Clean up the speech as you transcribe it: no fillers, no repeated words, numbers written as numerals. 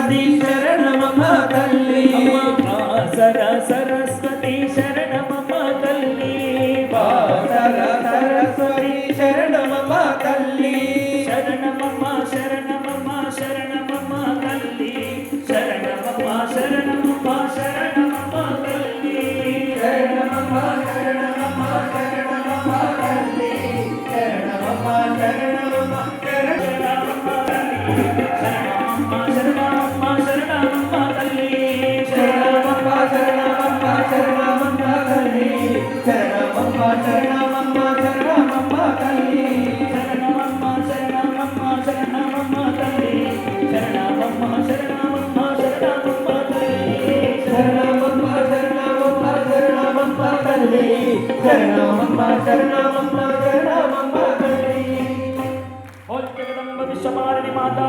సరస్వతి శరణమమ్మ తల్లి బాసర సరస్వతి శరణమమ్మ తల్లి బాసర సరస్వతి శరణమమ్మ తల్లి శరణమమ్మ శరణమమ్మ శరణమమ్మ తల్లి శరణమమ్మ శరణమమ్మ శరణమమ్మ తల్లి శరణమమ్మ శరణమమ్మ శరణమమ్మ తల్లి శరణమమ్మ శరణమమ్మ శరణమమ్మ శరణమమ్మ తల్లి శరణమమ్మ శరణమమ్మ శరణమమ్మ తల్లి శరణమమ్మ శరణమమ్మ శరణమమ్మ తల్లి శరణమమ్మ శరణమమ్మ శరణమమ్మ తల్లి శరణమమ్మ శరణమమ్మ శరణమమ్మ తల్లి శరణమమ్మ శరణమమ్మ శరణమమ్మ తల్లి శరణమమ్మ శరణమమ్మ శరణమమ్మ తల్లి ఓం జగదంబ విశ్వపాలిని మాతా